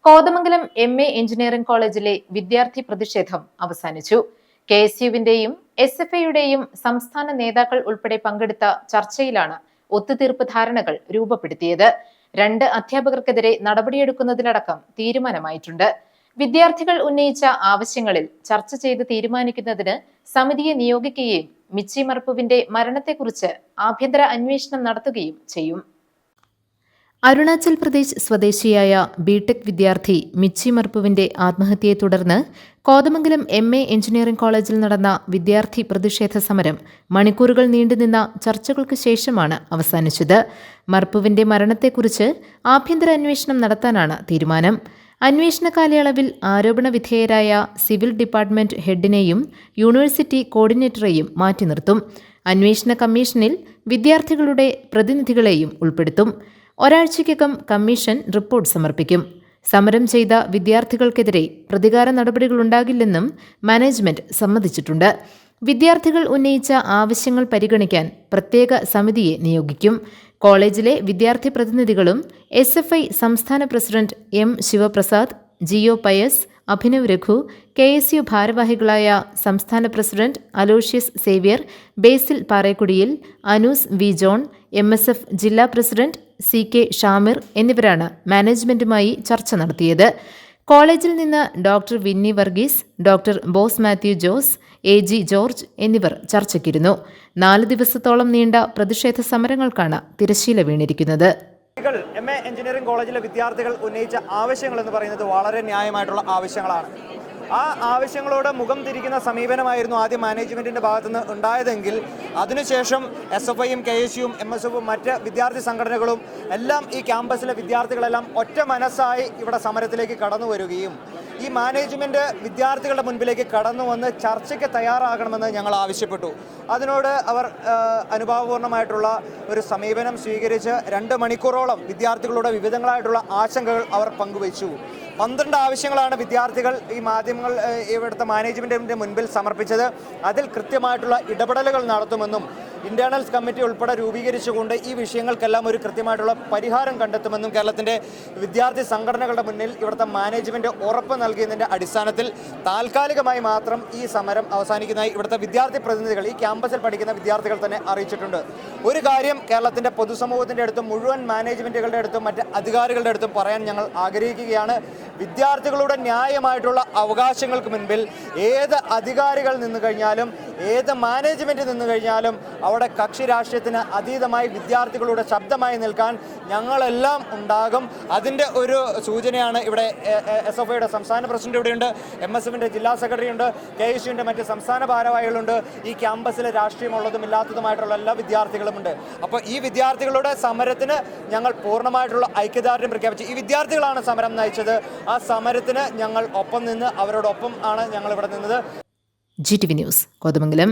Kothamangalam MA engineering കോളേജിലെ വിദ്യാർത്ഥി പ്രതിഷേധം അവസാനിച്ചു. KSUവിന്റെയും SFIയുടെയും സംസ്ഥാന നേതാക്കൾ ഉൾപ്പെടെ പങ്കെടുത്ത ചർച്ചയിലാണ് ഒത്തുതീർപ്പ് ധാരണകൾ രൂപപ്പെടുത്തിയത്. 2 അധ്യാപകർക്കെതിരെ നടപടിയെടുക്കുന്നതിലടക്കം തീരുമാനമായിട്ടുണ്ട്. വിദ്യാർത്ഥികൾ ഉന്നയിച്ച ആവശ്യങ്ങളിൽ ചർച്ച ചെയ്ത് തീരുമാനിക്കുന്നതിന് സമിതിയെ നിയോഗിക്കുകയും മിച്ചി മർപ്പുവിന്റെ മരണത്തെക്കുറിച്ച് ആഭ്യന്തര അന്വേഷണം നടത്തുകയും ചെയ്യും. അരുണാചൽ പ്രദേശ് സ്വദേശിയായ ബിടെക് വിദ്യാർത്ഥി മിച്ചി മർപ്പുവിന്റെ ആത്മഹത്യയെ തുടർന്ന് കോതമംഗലം MA എഞ്ചിനീയറിംഗ് കോളേജിൽ നടന്ന വിദ്യാർത്ഥി പ്രതിഷേധ സമരം മണിക്കൂറുകൾ നീണ്ടുനിന്ന ചർച്ചകൾക്ക് ശേഷമാണ് അവസാനിച്ചത്. മർപ്പുവിന്റെ മരണത്തെക്കുറിച്ച് ആഭ്യന്തര അന്വേഷണം നടത്താനാണ് തീരുമാനം. അന്വേഷണ കാലയളവിൽ ആരോപണ വിധേയരായ സിവിൽ ഡിപ്പാർട്ട്മെന്റ് ഹെഡിനെയും യൂണിവേഴ്സിറ്റി കോർഡിനേറ്ററെയും മാറ്റി നിർത്തും. അന്വേഷണ കമ്മീഷനിൽ വിദ്യാർത്ഥികളുടെ പ്രതിനിധികളെയും ഉൾപ്പെടുത്തും. ഒരാഴ്ചയ്ക്കകം കമ്മീഷൻ റിപ്പോർട്ട് സമർപ്പിക്കും. സമരം ചെയ്ത വിദ്യാർത്ഥികൾക്കെതിരെ പ്രതികാര നടപടികളുണ്ടാകില്ലെന്നും മാനേജ്മെന്റ് സമ്മതിച്ചിട്ടുണ്ട്. വിദ്യാർത്ഥികൾ ഉന്നയിച്ച ആവശ്യങ്ങൾ പരിഗണിക്കാൻ പ്രത്യേക സമിതിയെ നിയോഗിക്കും. കോളേജിലെ വിദ്യാർത്ഥി പ്രതിനിധികളും SFI സംസ്ഥാന president M. Sivaprasad, GO Pius, Abhinav Raghu, KSU ഭാരവാഹികളായ സംസ്ഥാന president Aloysius Xavier, Basil Parekkudiyil, Anoos V. John, MSF ജില്ലാ പ്രസിഡന്റ് CK ഷാമിർ എന്നിവരാണ് മാനേജ്മെന്റുമായി ചർച്ച നടത്തിയത്. കോളേജിൽ നിന്ന് doctor Vinni Varghese, doctor Bose Mathew Jose, AG George എന്നിവർ ചർച്ചയ്ക്കിരുന്നു. 4 ദിവസത്തോളം നീണ്ട പ്രതിഷേധ സമരങ്ങൾക്കാണ് തിരശ്ശീല വീണിരിക്കുന്നത്. MA എഞ്ചിനീയറിംഗ് കോളേജിലെ വിദ്യാർത്ഥികൾ ഉന്നയിച്ച ആവശ്യങ്ങൾ എന്ന് പറയുന്നത് വളരെ ന്യായമായിട്ടുള്ള ആവശ്യങ്ങളാണ്. ആ ആവശ്യങ്ങളോട് മുഖം തിരിക്കുന്ന സമീപനമായിരുന്നു ആദ്യം മാനേജ്മെന്റിന്റെ ഭാഗത്തുനിന്ന് ഉണ്ടായതെങ്കിൽ അതിനുശേഷം SFIയും KSUവും MSFും മറ്റ് വിദ്യാർത്ഥി സംഘടനകളും എല്ലാം ഈ ക്യാമ്പസിലെ വിദ്യാർത്ഥികളെല്ലാം ഒറ്റ മനസ്സായി ഇവിടെ സമരത്തിലേക്ക് കടന്നു വരികയും ഈ മാനേജ്മെന്റ് വിദ്യാർത്ഥികളുടെ മുൻപിലേക്ക് കടന്നു വന്ന് ചർച്ചയ്ക്ക് തയ്യാറാകണമെന്ന് ഞങ്ങൾ ആവശ്യപ്പെട്ടു. അതിനോട് അവർ അനുഭാവപൂർണ്ണമായിട്ടുള്ള ഒരു സമീപനം സ്വീകരിച്ച് 2 മണിക്കൂറോളം വിദ്യാർത്ഥികളുടെ വിവിധങ്ങളായിട്ടുള്ള ആശങ്കകൾ അവർ പങ്കുവച്ചു. 12 ആവശ്യങ്ങളാണ് വിദ്യാർത്ഥികൾ ഈ മാധ്യമങ്ങൾ ഇവിടുത്തെ മാനേജ്മെന്റിന്റെ മുൻപിൽ സമർപ്പിച്ചത്. അതിൽ കൃത്യമായിട്ടുള്ള ഇടപെടലുകൾ നടത്തുമെന്നും ഇന്റേണൽസ് കമ്മിറ്റി ഉൾപ്പെടെ രൂപീകരിച്ചുകൊണ്ട് ഈ വിഷയങ്ങൾക്കെല്ലാം ഒരു കൃത്യമായിട്ടുള്ള പരിഹാരം കണ്ടെത്തുമെന്നും കേരളത്തിന്റെ വിദ്യാർത്ഥി സംഘടനകളുടെ മുന്നിൽ ഇവിടുത്തെ മാനേജ്മെന്റ് ഉറപ്പ് നൽകിയതിന്റെ അടിസ്ഥാനത്തിൽ താൽക്കാലികമായി മാത്രം ഈ സമരം അവസാനിക്കുന്നതായി ഇവിടുത്തെ വിദ്യാർത്ഥി പ്രതിനിധികൾ, ഈ ക്യാമ്പസിൽ പഠിക്കുന്ന വിദ്യാർത്ഥികൾ തന്നെ അറിയിച്ചിട്ടുണ്ട്. ഒരു കാര്യം കേരളത്തിന്റെ പൊതുസമൂഹത്തിന്റെ അടുത്തും മുഴുവൻ മാനേജ്മെന്റുകളുടെ അടുത്തും മറ്റ് അധികാരികളുടെ അടുത്തും പറയാൻ ഞങ്ങൾ ആഗ്രഹിക്കുകയാണ്. വിദ്യാർത്ഥികളുടെ ന്യായമായിട്ടുള്ള അവകാശങ്ങൾക്ക് മുൻപിൽ ഏത് അധികാരികൾ നിന്ന് കഴിഞ്ഞാലും ഏത് മാനേജ്മെന്റ് നിന്ന് കഴിഞ്ഞാലും അവിടെ കക്ഷി രാഷ്ട്രീയത്തിന് അതീതമായി വിദ്യാർത്ഥികളുടെ ശബ്ദമായി നിൽക്കാൻ ഞങ്ങളെല്ലാം ഉണ്ടാകും. അതിൻ്റെ ഒരു സൂചനയാണ് ഇവിടെ SFIയുടെ സംസ്ഥാന പ്രസിഡന്റ് ഇവിടെയുണ്ട്, MSFിൻ്റെ ജില്ലാ സെക്രട്ടറി ഉണ്ട്, KSUവിൻ്റെ മറ്റ് സംസ്ഥാന ഭാരവാഹികളുണ്ട്, ഈ ക്യാമ്പസിലെ രാഷ്ട്രീയമുള്ളതും ഇല്ലാത്തതുമായിട്ടുള്ള എല്ലാ വിദ്യാർത്ഥികളുമുണ്ട്. അപ്പോൾ ഈ വിദ്യാർത്ഥികളുടെ സമരത്തിന് ഞങ്ങൾ പൂർണ്ണമായിട്ടുള്ള ഐക്യദാർഢ്യം പ്രഖ്യാപിച്ചു. ഈ വിദ്യാർത്ഥികളാണ് സമരം നയിച്ചത്. ആ സമരത്തിന് ഞങ്ങൾ ഒപ്പം നിന്ന് അവരോടൊപ്പം ആണ് ഞങ്ങൾ ഇവിടെ നിന്നത്. GTV news, Kothamangalam.